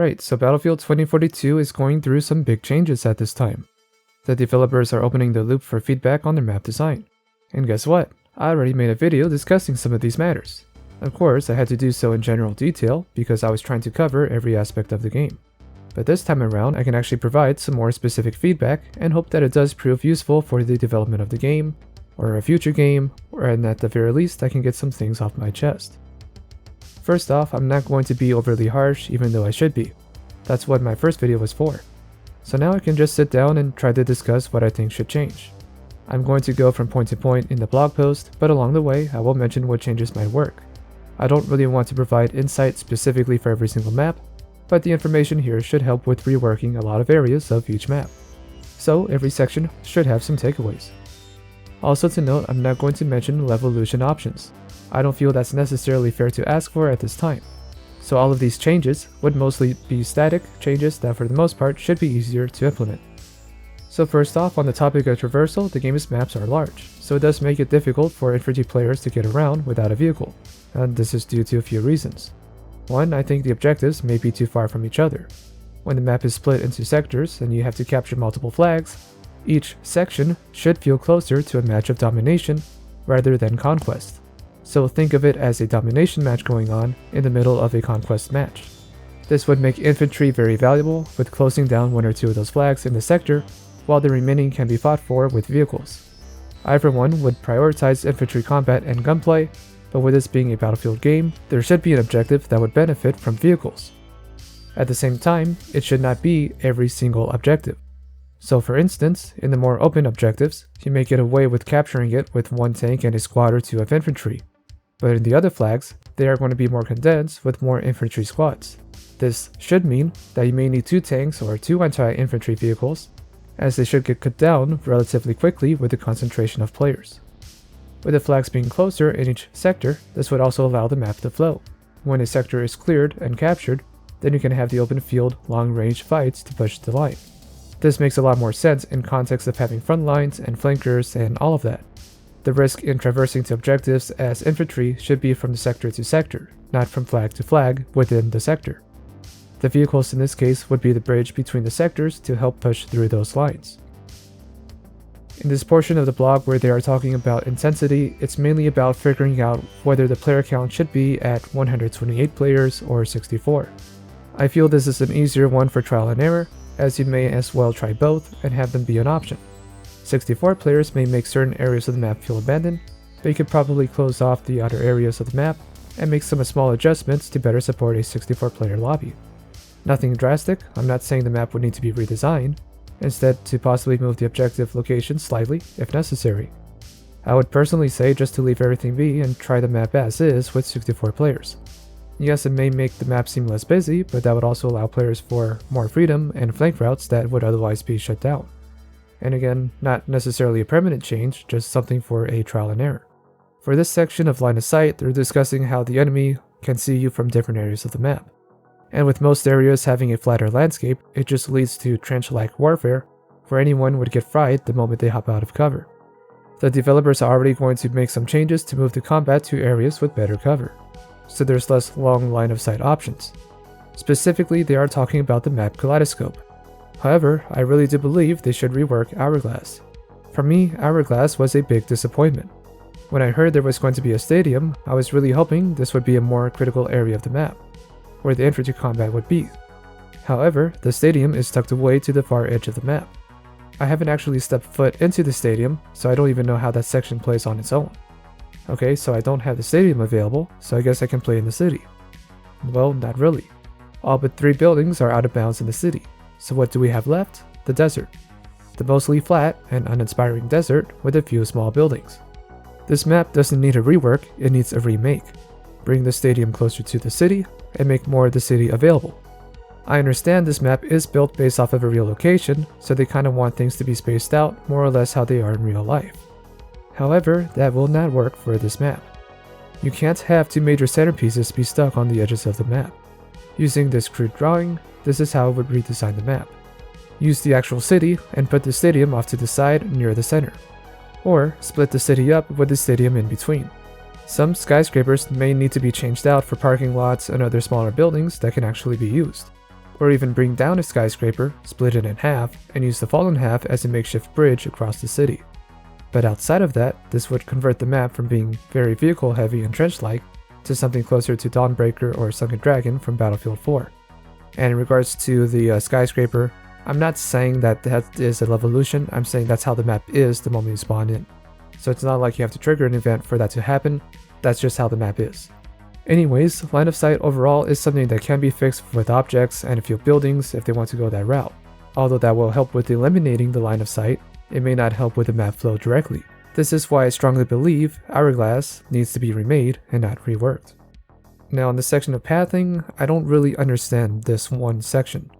Right, so Battlefield 2042 is going through some big changes at this time. The developers are opening the loop for feedback on their map design. And guess what? I already made a video discussing some of these matters. Of course, I had to do so in general detail because I was trying to cover every aspect of the game. But this time around, I can actually provide some more specific feedback and hope that it does prove useful for the development of the game, or a future game, and at the very least, I can get some things off my chest. First off, I'm not going to be overly harsh, even though I should be. That's what my first video was for. So now I can just sit down and try to discuss what I think should change. I'm going to go from point to point in the blog post, but along the way, I will mention what changes might work. I don't really want to provide insight specifically for every single map, but the information here should help with reworking a lot of areas of each map. So every section should have some takeaways. Also to note, I'm not going to mention Levolution options. I don't feel that's necessarily fair to ask for at this time. So all of these changes would mostly be static changes that for the most part should be easier to implement. So first off, on the topic of traversal, the game's maps are large, so it does make it difficult for infantry players to get around without a vehicle, and this is due to a few reasons. One, I think the objectives may be too far from each other. When the map is split into sectors and you have to capture multiple flags, each section should feel closer to a match of domination rather than conquest. So think of it as a domination match going on in the middle of a conquest match. This would make infantry very valuable, with closing down one or two of those flags in the sector, while the remaining can be fought for with vehicles. I for one would prioritize infantry combat and gunplay, but with this being a battlefield game, there should be an objective that would benefit from vehicles. At the same time, it should not be every single objective. So for instance, in the more open objectives, you may get away with capturing it with one tank and a squad or two of infantry. But in the other flags, they are going to be more condensed with more infantry squads. This should mean that you may need 2 tanks or 2 anti-infantry vehicles, as they should get cut down relatively quickly with the concentration of players. With the flags being closer in each sector, this would also allow the map to flow. When a sector is cleared and captured, then you can have the open field, long-range fights to push the line. This makes a lot more sense in context of having front lines and flankers and all of that. The risk in traversing to objectives as infantry should be from the sector to sector, not from flag to flag within the sector. The vehicles in this case would be the bridge between the sectors to help push through those lines. In this portion of the blog where they are talking about intensity, it's mainly about figuring out whether the player count should be at 128 players or 64. I feel this is an easier one for trial and error, as you may as well try both and have them be an option. 64 players may make certain areas of the map feel abandoned, but you could probably close off the other areas of the map and make some small adjustments to better support a 64 player lobby. Nothing drastic, I'm not saying the map would need to be redesigned, instead to possibly move the objective location slightly if necessary. I would personally say just to leave everything be and try the map as is with 64 players. Yes, it may make the map seem less busy, but that would also allow players for more freedom and flank routes that would otherwise be shut down. And again, not necessarily a permanent change, just something for a trial and error. For this section of line of sight, they're discussing how the enemy can see you from different areas of the map. And with most areas having a flatter landscape, it just leads to trench-like warfare, where anyone would get fried the moment they hop out of cover. The developers are already going to make some changes to move the combat to areas with better cover, so there's less long line of sight options. Specifically, they are talking about the map Kaleidoscope. However, I really do believe they should rework Hourglass. For me, Hourglass was a big disappointment. When I heard there was going to be a stadium, I was really hoping this would be a more critical area of the map, where the infantry combat would be. However, the stadium is tucked away to the far edge of the map. I haven't actually stepped foot into the stadium, so I don't even know how that section plays on its own. Okay, so I don't have the stadium available, so I guess I can play in the city. Well, not really. All but 3 buildings are out of bounds in the city. So what do we have left? The desert. The mostly flat and uninspiring desert with a few small buildings. This map doesn't need a rework, it needs a remake. Bring the stadium closer to the city and make more of the city available. I understand this map is built based off of a real location, so they kind of want things to be spaced out more or less how they are in real life. However, that will not work for this map. You can't have 2 major centerpieces be stuck on the edges of the map. Using this crude drawing, this is how I would redesign the map. Use the actual city and put the stadium off to the side near the center. Or split the city up with the stadium in between. Some skyscrapers may need to be changed out for parking lots and other smaller buildings that can actually be used. or even bring down a skyscraper, split it in half, and use the fallen half as a makeshift bridge across the city. But outside of that, this would convert the map from being very vehicle heavy and trench-like to something closer to Dawnbreaker or Sunken Dragon from Battlefield 4. And in regards to the skyscraper, I'm not saying that is a levolution, I'm saying that's how the map is the moment you spawn in. So it's not like you have to trigger an event for that to happen, that's just how the map is. Anyways, line of sight overall is something that can be fixed with objects and a few buildings if they want to go that route. Although that will help with eliminating the line of sight, it may not help with the map flow directly. This is why I strongly believe Hourglass needs to be remade and not reworked. Now in the section of pathing, I don't really understand this one section.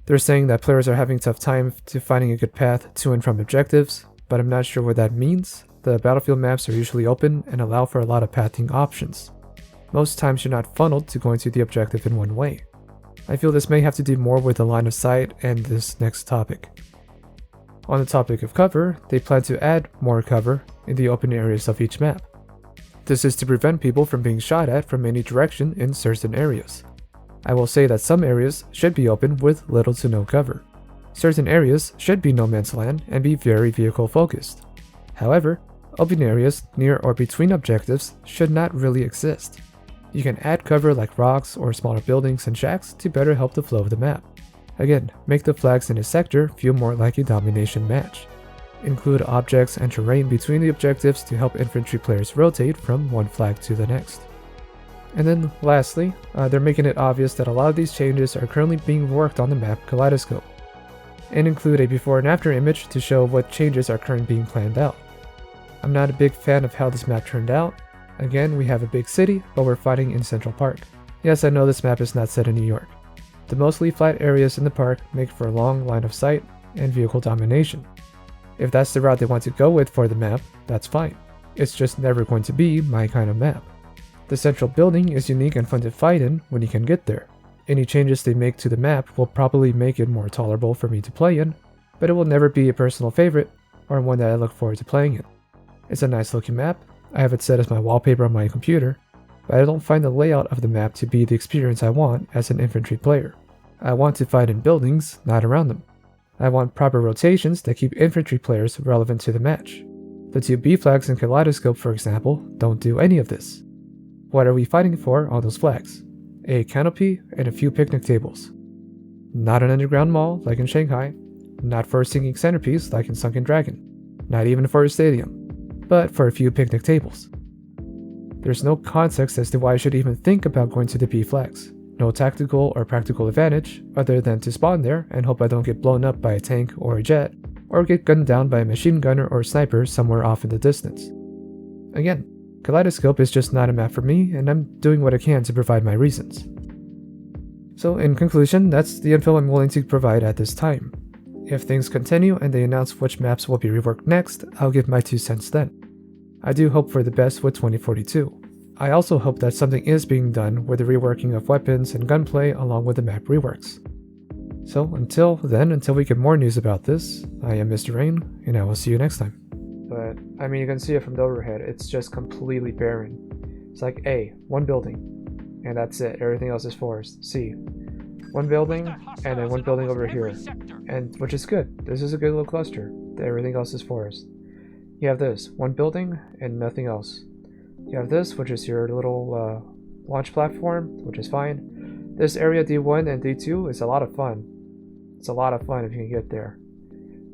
They're saying that players are having a tough time to finding a good path to and from objectives, but I'm not sure what that means. The Battlefield maps are usually open and allow for a lot of pathing options. Most times you're not funneled to going to the objective in one way. I feel this may have to do more with the line of sight and this next topic. On the topic of cover, they plan to add more cover in the open areas of each map. This is to prevent people from being shot at from any direction in certain areas. I will say that some areas should be open with little to no cover. Certain areas should be no man's land and be very vehicle focused. However, open areas near or between objectives should not really exist. You can add cover like rocks or smaller buildings and shacks to better help the flow of the map. Again, make the flags in a sector feel more like a domination match. Include objects and terrain between the objectives to help infantry players rotate from one flag to the next. And then lastly, they're making it obvious that a lot of these changes are currently being worked on the map Kaleidoscope, and include a before and after image to show what changes are currently being planned out. I'm not a big fan of how this map turned out. Again, we have a big city, but we're fighting in Central Park. Yes, I know this map is not set in New York. The mostly flat areas in the park make for a long line of sight and vehicle domination. If that's the route they want to go with for the map, that's fine. It's just never going to be my kind of map. The central building is unique and fun to fight in when you can get there. Any changes they make to the map will probably make it more tolerable for me to play in, but it will never be a personal favorite or one that I look forward to playing in. It's a nice looking map, I have it set as my wallpaper on my computer, but I don't find the layout of the map to be the experience I want as an infantry player. I want to fight in buildings, not around them. I want proper rotations that keep infantry players relevant to the match. The two B flags in Kaleidoscope, for example, don't do any of this. What are we fighting for on those flags? A canopy and a few picnic tables. Not an underground mall like in Shanghai, not for a singing centerpiece like in Sunken Dragon, not even for a stadium, but for a few picnic tables. There's no context as to why I should even think about going to the B flags. No tactical or practical advantage other than to spawn there and hope I don't get blown up by a tank or a jet, or get gunned down by a machine gunner or sniper somewhere off in the distance. Again, Kaleidoscope is just not a map for me, and I'm doing what I can to provide my reasons. So in conclusion, that's the info I'm willing to provide at this time. If things continue and they announce which maps will be reworked next, I'll give my 2 cents then. I do hope for the best with 2042. I also hope that something is being done with the reworking of weapons and gunplay along with the map reworks. So until then, until we get more news about this, I am Mr. Rain, and I will see you next time. But, I mean, you can see it from the overhead, it's just completely barren. It's like A, one building, and that's it, everything else is forest. C, one building, and then one building over here, and which is good, this is a good little cluster, everything else is forest. You have this, one building, and nothing else. You have this, which is your little launch platform, which is fine. This area D1 and D2 is a lot of fun. It's a lot of fun if you can get there.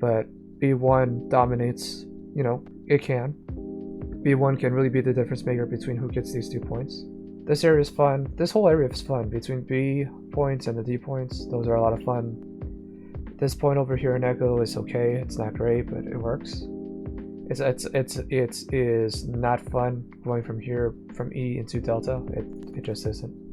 But B1 dominates, you know, it can. B1 can really be the difference maker between who gets these 2 points. This area is fun. This whole area is fun. Between B points and the D points, those are a lot of fun. This point over here in Echo is okay. It's not great, but it works. It is not fun going from here, from E into Delta. It just isn't.